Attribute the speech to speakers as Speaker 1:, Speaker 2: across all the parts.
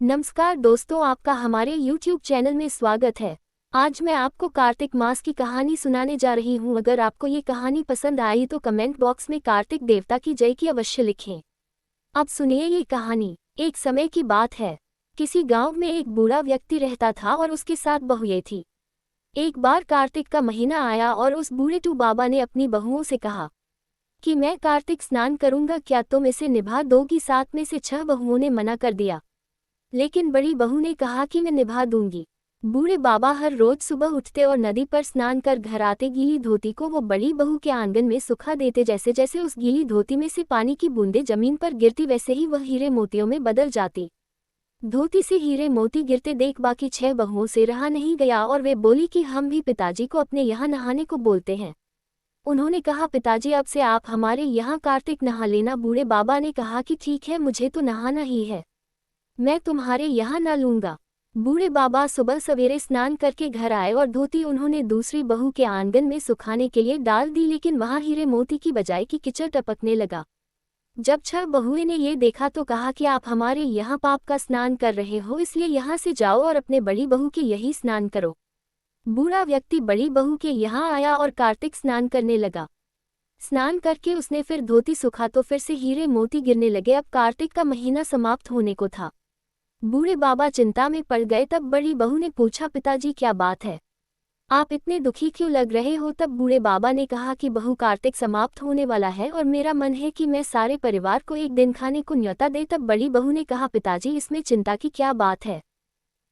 Speaker 1: नमस्कार दोस्तों, आपका हमारे YouTube चैनल में स्वागत है। आज मैं आपको कार्तिक मास की कहानी सुनाने जा रही हूँ। अगर आपको ये कहानी पसंद आई तो कमेंट बॉक्स में कार्तिक देवता की जय की अवश्य लिखें। अब सुनिए ये कहानी। एक समय की बात है। किसी गांव में एक बूढ़ा व्यक्ति रहता था और उसके साथ बहुएं थी। एक बार कार्तिक का महीना आया और उस बूढ़े टू बाबा ने अपनी बहुओं से कहा कि मैं कार्तिक स्नान करूंगा, क्या तुम इसे निभा दोगी? 7 में से 6 बहुओं ने मना कर दिया, लेकिन बड़ी बहू ने कहा कि मैं निभा दूंगी। बूढ़े बाबा हर रोज सुबह उठते और नदी पर स्नान कर घर आते गीली धोती को वो बड़ी बहू के आंगन में सुखा देते। जैसे जैसे उस गीली धोती में से पानी की बूंदें जमीन पर गिरती वैसे ही वह हीरे मोतियों में बदल जाती। धोती से हीरे मोती गिरते देख बाकी 6 बहुओं से रहा नहीं गया और वे बोली कि हम भी पिताजी को अपने यहाँ नहाने को बोलते हैं। उन्होंने कहा, पिताजी अब से आप हमारे यहाँ कार्तिक नहा लेना। बूढ़े बाबा ने कहा कि ठीक है, मुझे तो नहाना ही है, मैं तुम्हारे यहाँ न लूंगा। बूढ़े बाबा सुबह सवेरे स्नान करके घर आए और धोती उन्होंने दूसरी बहू के आंगन में सुखाने के लिए डाल दी, लेकिन वहां हीरे मोती की बजाय की कीचड़ टपकने लगा। जब 6 बहुएं ने ये देखा तो कहा कि आप हमारे यहाँ पाप का स्नान कर रहे हो, इसलिए यहाँ से जाओ और अपने बड़ी बहू के यही स्नान करो। बूढ़ा व्यक्ति बड़ी बहू के यहाँ आया और कार्तिक स्नान करने लगा। स्नान करके उसने फिर धोती सुखा तो फिर से हीरे मोती गिरने लगे। अब कार्तिक का महीना समाप्त होने को था। बूढ़े बाबा चिंता में पड़ गए। तब बड़ी बहू ने पूछा, पिताजी क्या बात है, आप इतने दुखी क्यों लग रहे हो? तब बूढ़े बाबा ने कहा कि बहू, कार्तिक समाप्त होने वाला है और मेरा मन है कि मैं सारे परिवार को एक दिन खाने को न्योता दे। तब बड़ी बहू ने कहा, पिताजी इसमें चिंता की क्या बात है,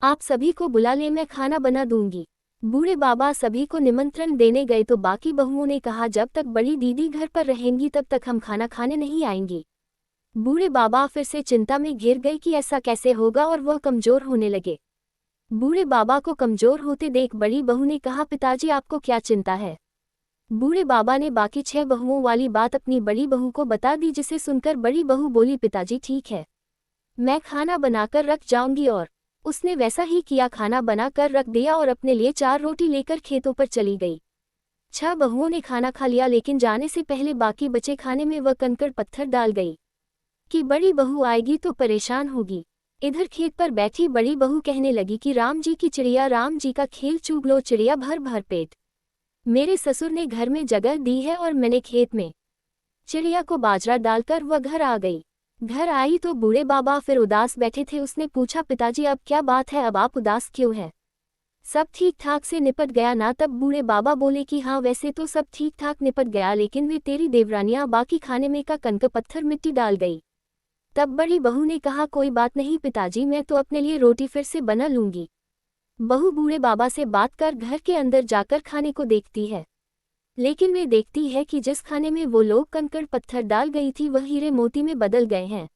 Speaker 1: आप सभी को बुला ले, मैं खाना बना दूंगी। बूढ़े बाबा सभी को निमंत्रण देने गए तो बाकी बहुओं ने कहा, जब तक बड़ी दीदी घर पर रहेंगी तब तक हम खाना खाने नहीं आएंगी। बूढ़े बाबा फिर से चिंता में घिर गए कि ऐसा कैसे होगा और वह कमजोर होने लगे। बूढ़े बाबा को कमजोर होते देख बड़ी बहू ने कहा, पिताजी आपको क्या चिंता है? बूढ़े बाबा ने बाकी 6 बहुओं वाली बात अपनी बड़ी बहू को बता दी, जिसे सुनकर बड़ी बहू बोली, पिताजी ठीक है, मैं खाना बनाकर रख जाऊंगी। और उसने वैसा ही किया, खाना बनाकर रख दिया और अपने लिए 4 रोटी लेकर खेतों पर चली गई। 6 बहुओं ने खाना खा लिया, लेकिन जाने से पहले बाकी बचे खाने में वह कंकड़ पत्थर डाल गई कि बड़ी बहू आएगी तो परेशान होगी। इधर खेत पर बैठी बड़ी बहू कहने लगी कि राम जी की चिड़िया, राम जी का खेल चूग लो चिड़िया भर भर पेट। मेरे ससुर ने घर में जगह दी है और मैंने खेत में चिड़िया को बाजरा डालकर वह घर आ गई। घर आई तो बूढ़े बाबा फिर उदास बैठे थे। उसने पूछा, पिताजी अब क्या बात है, अब आप उदास क्यों है? सब ठीक ठाक से निपट गया ना? तब बूढ़े बाबा बोले कि हाँ, वैसे तो सब ठीक ठाक निपट गया, लेकिन वे तेरी देवरानियां बाकी खाने में का कंकड़ पत्थर मिट्टी डाल गई। तब बड़ी बहू ने कहा, कोई बात नहीं पिताजी, मैं तो अपने लिए रोटी फिर से बना लूंगी। बहू बूढ़े बाबा से बात कर घर के अंदर जाकर खाने को देखती है, लेकिन वे देखती है कि जिस खाने में वो लोग कंकड़ पत्थर डाल गई थी वह हीरे मोती में बदल गए हैं।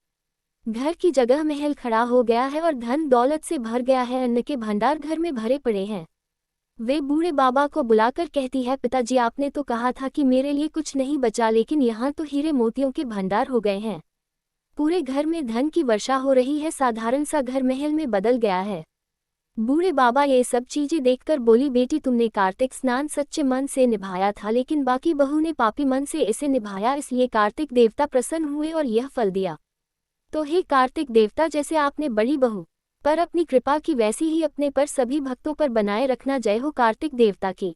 Speaker 1: घर की जगह महल खड़ा हो गया है और धन दौलत से भर गया है, अन्न के भंडार घर में भरे पड़े हैं। वे बूढ़े बाबा को बुलाकर कहती है, पिताजी आपने तो कहा था कि मेरे लिए कुछ नहीं बचा, लेकिन यहाँ तो हीरे मोतियों के भंडार हो गए हैं। पूरे घर में धन की वर्षा हो रही है, साधारण सा घर महल में बदल गया है। बूढ़े बाबा ये सब चीजें देखकर बोली, बेटी तुमने कार्तिक स्नान सच्चे मन से निभाया था, लेकिन बाकी बहू ने पापी मन से इसे निभाया, इसलिए कार्तिक देवता प्रसन्न हुए और यह फल दिया। तो हे कार्तिक देवता, जैसे आपने बड़ी बहू पर अपनी कृपा की वैसी ही अपने पर सभी भक्तों पर बनाए रखना। जय हो कार्तिक देवता की।